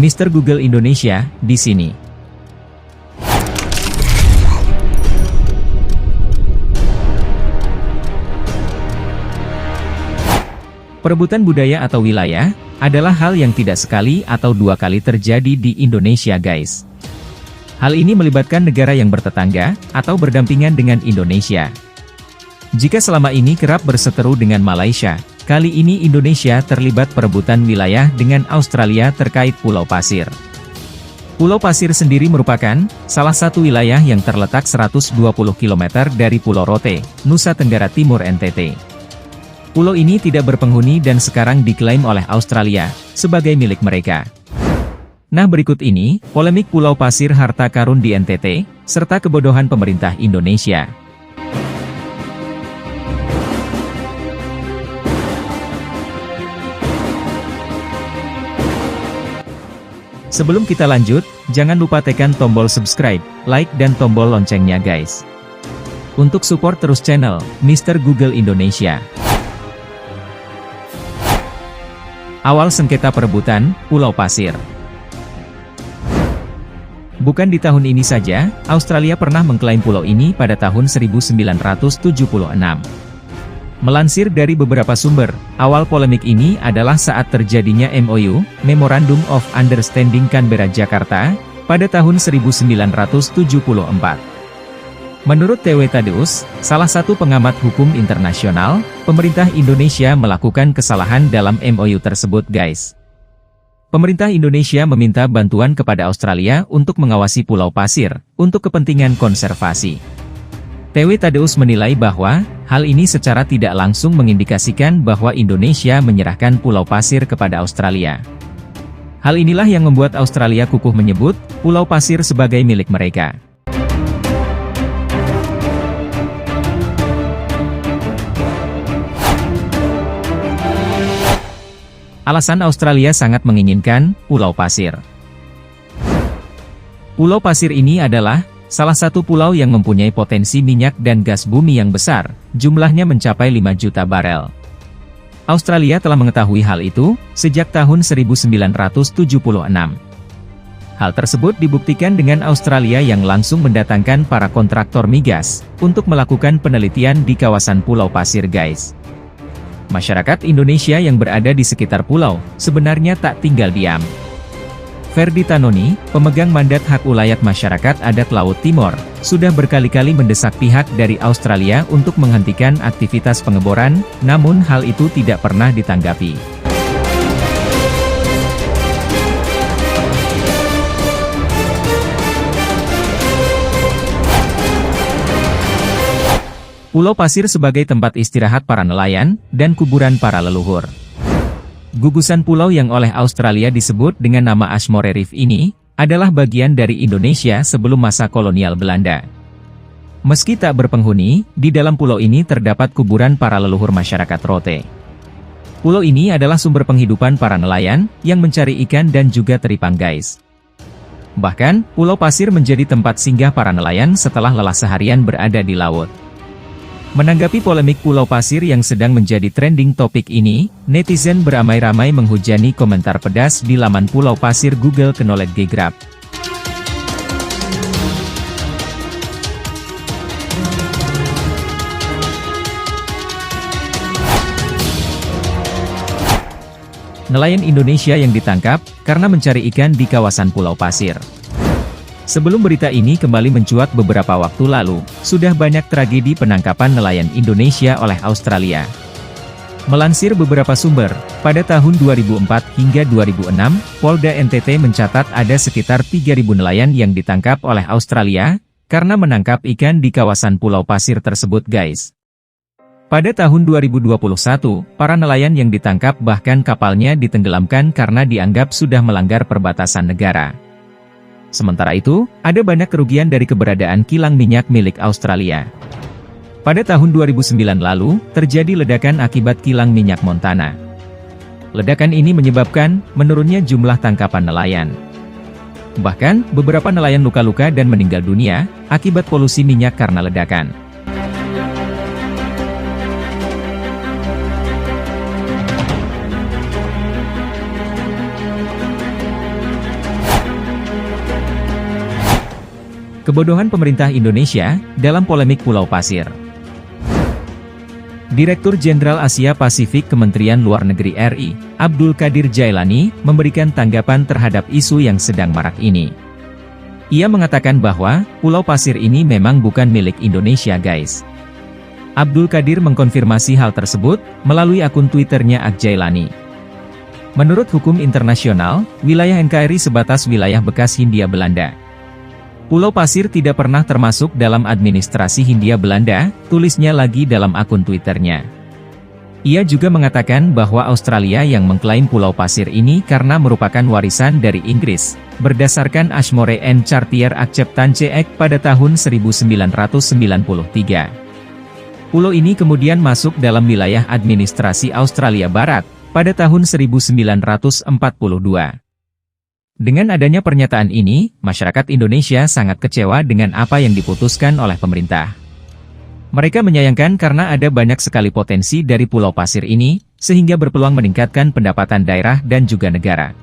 Mr. Google Indonesia, di sini. Perebutan budaya atau wilayah adalah hal yang tidak sekali atau dua kali terjadi di Indonesia, guys. Hal ini melibatkan negara yang bertetangga atau berdampingan dengan Indonesia. Jika selama ini kerap berseteru dengan Malaysia, kali ini Indonesia terlibat perebutan wilayah dengan Australia terkait Pulau Pasir. Pulau Pasir sendiri merupakan salah satu wilayah yang terletak 120 km dari Pulau Rote, Nusa Tenggara Timur NTT. Pulau ini tidak berpenghuni dan sekarang diklaim oleh Australia sebagai milik mereka. Nah, berikut ini polemik Pulau Pasir harta karun di NTT, serta kebodohan pemerintah Indonesia. Sebelum kita lanjut, jangan lupa tekan tombol subscribe, like dan tombol loncengnya, guys. Untuk support terus channel Mr. Google Indonesia. Awal sengketa perebutan Pulau Pasir. Bukan di tahun ini saja, Australia pernah mengklaim pulau ini pada tahun 1976. Melansir dari beberapa sumber, awal polemik ini adalah saat terjadinya MOU, Memorandum of Understanding Canberra Jakarta, pada tahun 1974. Menurut T.W. Tadeus, salah satu pengamat hukum internasional, pemerintah Indonesia melakukan kesalahan dalam MOU tersebut, guys. Pemerintah Indonesia meminta bantuan kepada Australia untuk mengawasi Pulau Pasir, untuk kepentingan konservasi. T.W. Tadeus menilai bahwa, hal ini secara tidak langsung mengindikasikan bahwa Indonesia menyerahkan Pulau Pasir kepada Australia. Hal inilah yang membuat Australia kukuh menyebut, Pulau Pasir sebagai milik mereka. Alasan Australia sangat menginginkan Pulau Pasir. Pulau Pasir ini adalah salah satu pulau yang mempunyai potensi minyak dan gas bumi yang besar, jumlahnya mencapai 5 juta barel. Australia telah mengetahui hal itu sejak tahun 1976. Hal tersebut dibuktikan dengan Australia yang langsung mendatangkan para kontraktor migas untuk melakukan penelitian di kawasan Pulau Pasir, guys. Masyarakat Indonesia yang berada di sekitar pulau, sebenarnya tak tinggal diam. Ferdi Tanoni, pemegang mandat hak ulayat masyarakat adat Laut Timor, sudah berkali-kali mendesak pihak dari Australia untuk menghentikan aktivitas pengeboran, namun hal itu tidak pernah ditanggapi. Pulau Pasir sebagai tempat istirahat para nelayan, dan kuburan para leluhur. Gugusan pulau yang oleh Australia disebut dengan nama Ashmore Reef ini, adalah bagian dari Indonesia sebelum masa kolonial Belanda. Meski tak berpenghuni, di dalam pulau ini terdapat kuburan para leluhur masyarakat Rote. Pulau ini adalah sumber penghidupan para nelayan, yang mencari ikan dan juga teripang, guys. Bahkan, Pulau Pasir menjadi tempat singgah para nelayan setelah lelah seharian berada di laut. Menanggapi polemik Pulau Pasir yang sedang menjadi trending topik ini, netizen beramai-ramai menghujani komentar pedas di laman Pulau Pasir Google Knowledge Graph. Nelayan Indonesia yang ditangkap karena mencari ikan di kawasan Pulau Pasir. Sebelum berita ini kembali mencuat beberapa waktu lalu, sudah banyak tragedi penangkapan nelayan Indonesia oleh Australia. Melansir beberapa sumber, pada tahun 2004 hingga 2006, Polda NTT mencatat ada sekitar 3.000 nelayan yang ditangkap oleh Australia, karena menangkap ikan di kawasan Pulau Pasir tersebut, guys. Pada tahun 2021, para nelayan yang ditangkap bahkan kapalnya ditenggelamkan karena dianggap sudah melanggar perbatasan negara. Sementara itu, ada banyak kerugian dari keberadaan kilang minyak milik Australia. Pada tahun 2009 lalu, terjadi ledakan akibat kilang minyak Montana. Ledakan ini menyebabkan menurunnya jumlah tangkapan nelayan. Bahkan, beberapa nelayan luka-luka dan meninggal dunia akibat polusi minyak karena ledakan. Kebodohan pemerintah Indonesia dalam polemik Pulau Pasir. Direktur Jenderal Asia Pasifik Kementerian Luar Negeri RI, Abdul Qadir Jailani, memberikan tanggapan terhadap isu yang sedang marak ini. Ia mengatakan bahwa, Pulau Pasir ini memang bukan milik Indonesia guys. Abdul Qadir mengkonfirmasi hal tersebut, melalui akun Twitternya @jailani. Menurut hukum internasional, wilayah NKRI sebatas wilayah bekas Hindia Belanda. Pulau Pasir tidak pernah termasuk dalam administrasi Hindia Belanda, tulisnya lagi dalam akun Twitternya. Ia juga mengatakan bahwa Australia yang mengklaim Pulau Pasir ini karena merupakan warisan dari Inggris, berdasarkan Ashmore and Chartier Acceptance Act pada tahun 1993. Pulau ini kemudian masuk dalam wilayah administrasi Australia Barat, pada tahun 1942. Dengan adanya pernyataan ini, masyarakat Indonesia sangat kecewa dengan apa yang diputuskan oleh pemerintah. Mereka menyayangkan karena ada banyak sekali potensi dari Pulau Pasir ini, sehingga berpeluang meningkatkan pendapatan daerah dan juga negara.